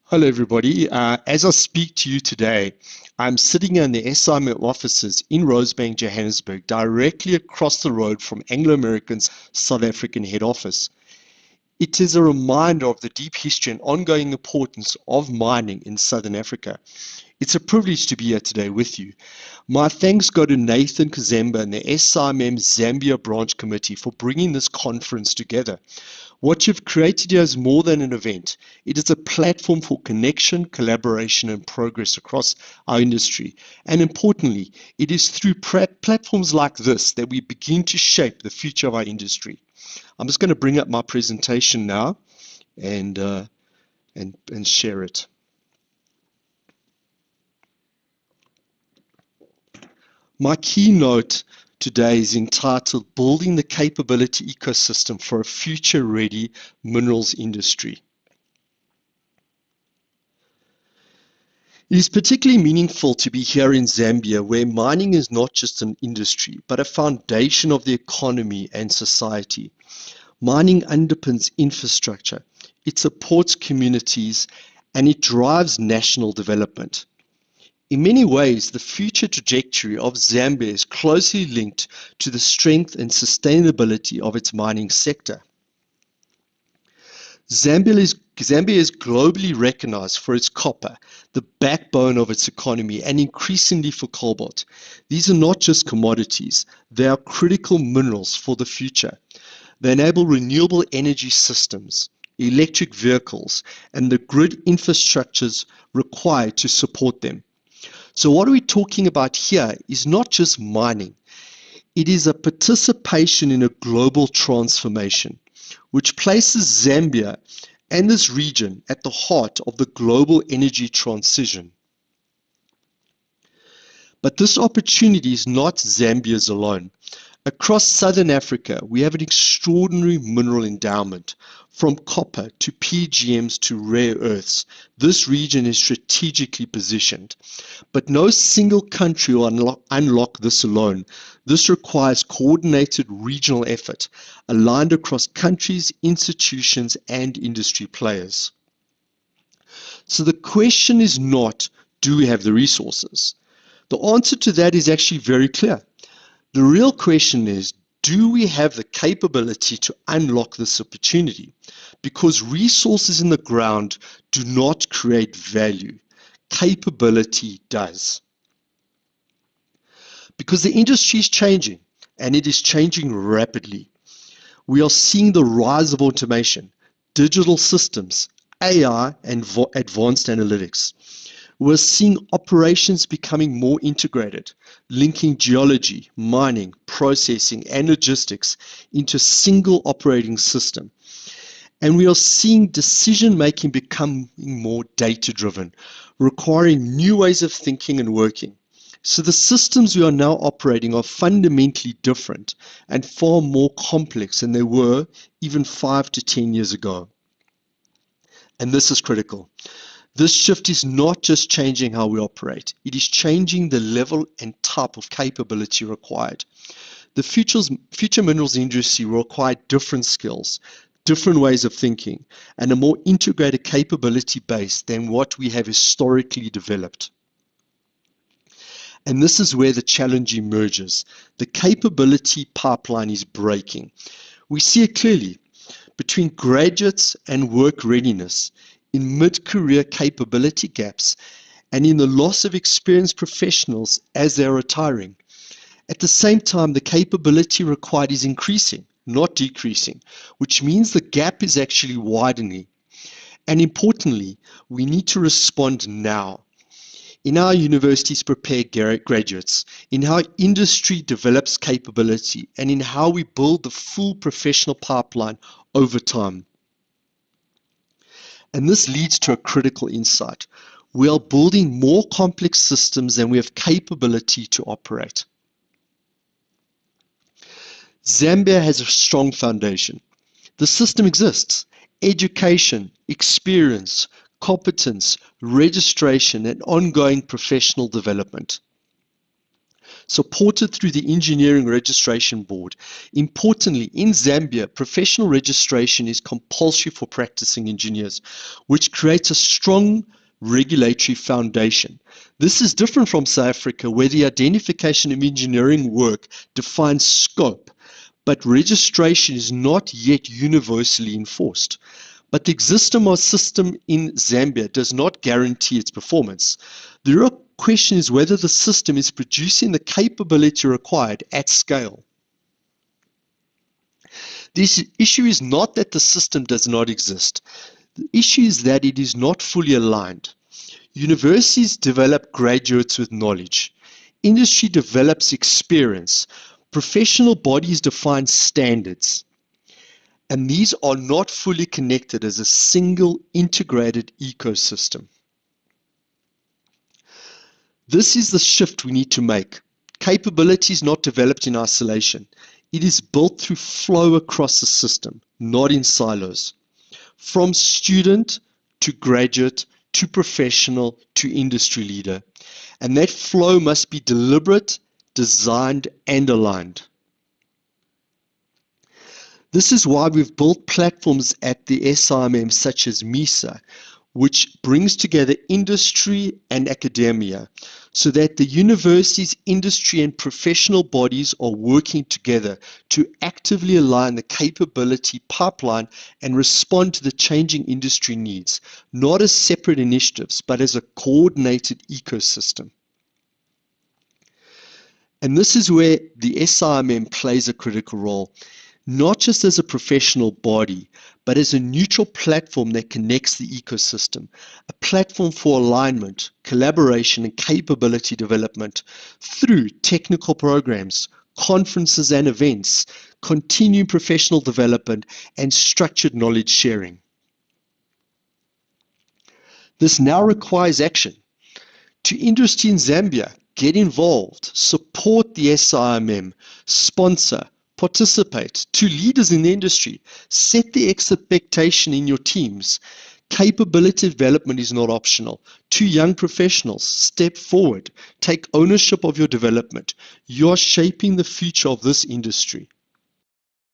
Hello, everybody. As I speak to you today, I'm sitting in the SAIMM offices in Rosebank, Johannesburg, directly across the road from Anglo American's South African head office. It is a reminder of the deep history and ongoing importance of mining in Southern Africa. It's a privilege to be here today with you. My thanks go to Nathan Kazemba and the SAIMM Zambia Branch Committee for bringing this conference together. What you've created here is more than an event. It is a platform for connection, collaboration, and progress across our industry. And importantly, it is through platforms like this that we begin to shape the future of our industry. I'm just going to bring up my presentation now and share it. My keynote today is entitled Building the Capability Ecosystem for a Future-Ready Minerals Industry. It is particularly meaningful to be here in Zambia, where mining is not just an industry, but a foundation of the economy and society. Mining underpins infrastructure, it supports communities, and it drives national development. In many ways, the future trajectory of Zambia is closely linked to the strength and sustainability of its mining sector. Zambia is globally recognized for its copper, the backbone of its economy, and increasingly for cobalt. These are not just commodities, they are critical minerals for the future. They enable renewable energy systems, electric vehicles, and the grid infrastructures required to support them. So what are we talking about here is not just mining. It is a participation in a global transformation, which places Zambia and this region at the heart of the global energy transition. But this opportunity is not Zambia's alone. Across Southern Africa, we have an extraordinary mineral endowment. From copper to PGMs to rare earths, this region is strategically positioned. But no single country will unlock this alone. This requires coordinated regional effort, aligned across countries, institutions, and industry players. So the question is not, do we have the resources? The answer to that is actually very clear. The real question is, do we have the capability to unlock this opportunity? Because resources in the ground do not create value. Capability does. Because the industry is changing, and it is changing rapidly. We are seeing the rise of automation, digital systems, AI, and advanced analytics. We're seeing operations becoming more integrated, linking geology, mining, processing, and logistics into a single operating system. And we are seeing decision-making becoming more data-driven, requiring new ways of thinking and working. So the systems we are now operating are fundamentally different and far more complex than they were even 5 to 10 years ago. And this is critical. This shift is not just changing how we operate, it is changing the level and type of capability required. The future minerals industry will require different skills, different ways of thinking, and a more integrated capability base than what we have historically developed. And this is where the challenge emerges. The capability pipeline is breaking. We see it clearly between graduates and work readiness, in mid-career capability gaps, and in the loss of experienced professionals as they're retiring. At the same time, the capability required is increasing, not decreasing, which means the gap is actually widening. And importantly, we need to respond now. In our universities prepare graduates, in how industry develops capability, and in how we build the full professional pipeline over time. And this leads to a critical insight. We are building more complex systems than we have capability to operate. Zambia has a strong foundation. The system exists. Education, experience, competence, registration, and ongoing professional development. supported through the Engineering Registration Board. Importantly, in Zambia, professional registration is compulsory for practicing engineers, which creates a strong regulatory foundation. This is different from South Africa, where the identification of engineering work defines scope, but registration is not yet universally enforced. But the existence of system in Zambia does not guarantee its performance. The real question is whether the system is producing the capability required at scale. This issue is not that the system does not exist. The issue is that it is not fully aligned. Universities develop graduates with knowledge. Industry develops experience. Professional bodies define standards. And these are not fully connected as a single integrated ecosystem. This is the shift we need to make. Capability is not developed in isolation. It is built through flow across the system, not in silos. From student to graduate to professional to industry leader. And that flow must be deliberate, designed, and aligned. This is why we've built platforms at the SAIMM such as MISA, which brings together industry and academia so that the universities, industry, and professional bodies are working together to actively align the capability pipeline and respond to the changing industry needs, not as separate initiatives, but as a coordinated ecosystem. And this is where the SAIMM plays a critical role, not just as a professional body, but as a neutral platform that connects the ecosystem, a platform for alignment, collaboration, and capability development through technical programs, conferences and events, continuing professional development, and structured knowledge sharing. This now requires action. To industry in Zambia, get involved, support the SAIMM, sponsor, participate. To leaders in the industry, set the expectation in your teams. Capability development is not optional. To young professionals, step forward. Take ownership of your development. You are shaping the future of this industry.